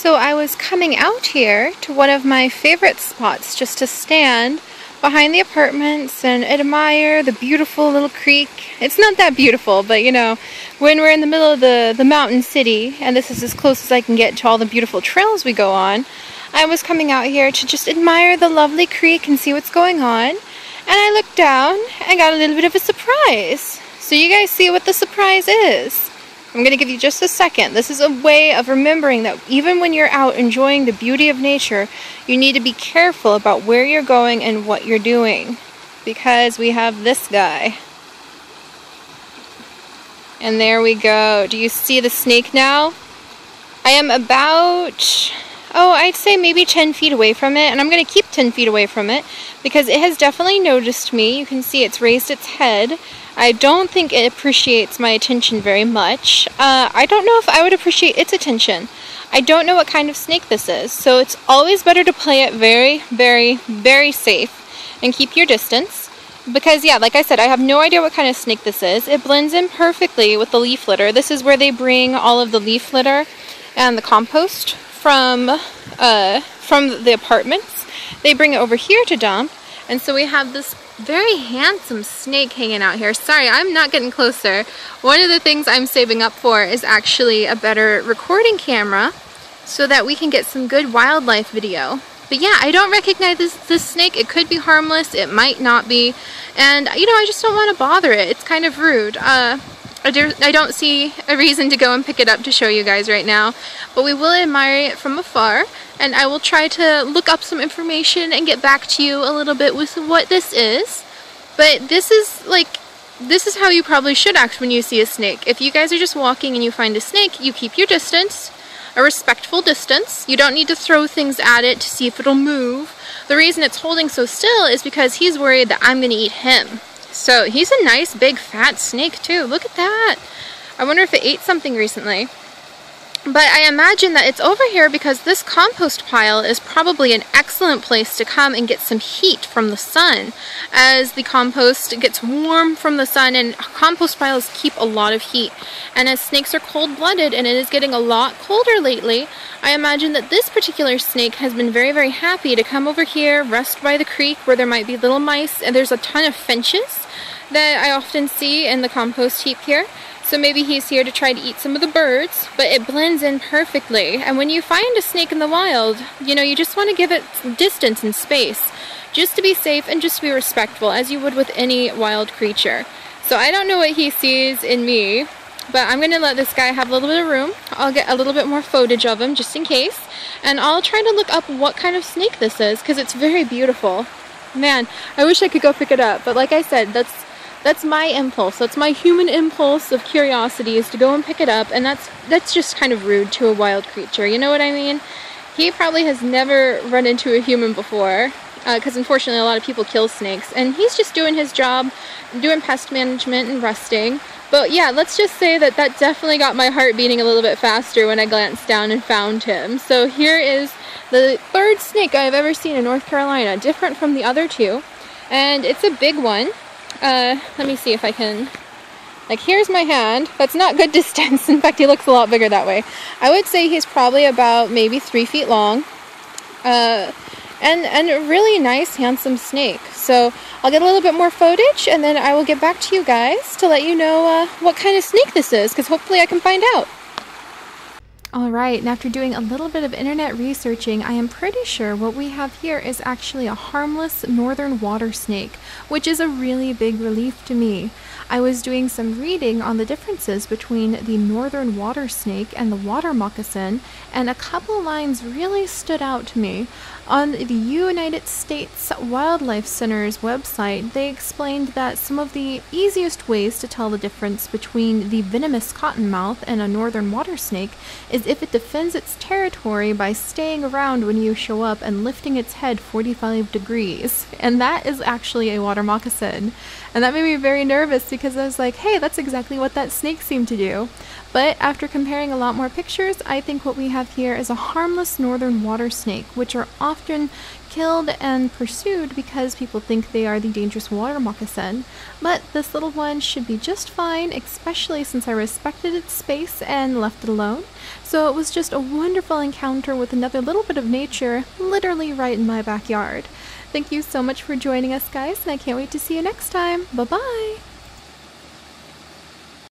So I was coming out here to one of my favorite spots just to stand behind the apartments and admire the beautiful little creek. It's not that beautiful, but you know, when we're in the middle of the mountain city, and this is as close as I can get to all the beautiful trails we go on, I was coming out here to just admire the lovely creek and see what's going on. And I looked down and got a little bit of a surprise. So you guys see what the surprise is. I'm going to give you just a second. This is a way of remembering that even when you're out enjoying the beauty of nature, you need to be careful about where you're going and what you're doing. Because we have this guy. And there we go. Do you see the snake now? I am about, I'd say maybe 10 feet away from it. And I'm going to keep 10 feet away from it because it has definitely noticed me. You can see it's raised its head. I don't think it appreciates my attention very much. I don't know if I would appreciate its attention. I don't know what kind of snake this is, so it's always better to play it very, very, very safe and keep your distance. Because yeah, like I said, I have no idea what kind of snake this is. It blends in perfectly with the leaf litter. This is where they bring all of the leaf litter and the compost from the apartments. They bring it over here to dump, and so we have this very handsome snake hanging out here. Sorry, I'm not getting closer. One of the things I'm saving up for is actually a better recording camera so that we can get some good wildlife video. But yeah, I don't recognize this snake. It could be harmless, it might not be, and you know, I just don't want to bother it. It's kind of rude. I don't see a reason to go and pick it up to show you guys right now, but we will admire it from afar, and I will try to look up some information and get back to you a little bit with what this is. But this is how you probably should act when you see a snake. If you guys are just walking and you find a snake, you keep your distance, a respectful distance. You don't need to throw things at it to see if it'll move. The reason it's holding so still is because he's worried that I'm going to eat him. So he's a nice big fat snake too. Look at that. I wonder if it ate something recently. But I imagine that it's over here because this compost pile is probably an excellent place to come and get some heat from the sun. As the compost gets warm from the sun, and compost piles keep a lot of heat. And as snakes are cold-blooded and it is getting a lot colder lately, I imagine that this particular snake has been very, very happy to come over here, rest by the creek where there might be little mice, and there's a ton of finches that I often see in the compost heap here. So maybe he's here to try to eat some of the birds, but it blends in perfectly. And when you find a snake in the wild, you know, you just want to give it distance and space, just to be safe and just to be respectful, as you would with any wild creature. So I don't know what he sees in me, but I'm going to let this guy have a little bit of room. I'll get a little bit more footage of him just in case, and I'll try to look up what kind of snake this is, because it's very beautiful. Man, I wish I could go pick it up, but like I said, that's my impulse. That's my human impulse of curiosity, is to go and pick it up, and that's just kind of rude to a wild creature, you know what I mean? He probably has never run into a human before, because unfortunately a lot of people kill snakes, and he's just doing his job, doing pest management and resting. But yeah, let's just say that definitely got my heart beating a little bit faster when I glanced down and found him. So here is the third snake I've ever seen in North Carolina, different from the other two, and it's a big one. Let me see if I can, like, here's my hand. That's not good distance. In fact, he looks a lot bigger that way. I would say he's probably about maybe 3 feet long, and a really nice, handsome snake. So I'll get a little bit more footage, and then I will get back to you guys to let you know what kind of snake this is, because hopefully I can find out. Alright, and after doing a little bit of internet researching, I am pretty sure what we have here is actually a harmless northern water snake, which is a really big relief to me. I was doing some reading on the differences between the northern water snake and the water moccasin, and a couple lines really stood out to me. On the United States Wildlife Center's website, they explained that some of the easiest ways to tell the difference between the venomous cottonmouth and a northern water snake is if it defends its territory by staying around when you show up and lifting its head 45 degrees. And that is actually a water moccasin. And that made me very nervous because I was like, hey, that's exactly what that snake seemed to do. But after comparing a lot more pictures, I think what we have here is a harmless northern water snake, which are often killed and pursued because people think they are the dangerous water moccasin. But this little one should be just fine, especially since I respected its space and left it alone. So it was just a wonderful encounter with another little bit of nature, literally right in my backyard. Thank you so much for joining us, guys, and I can't wait to see you next time. Bye-bye!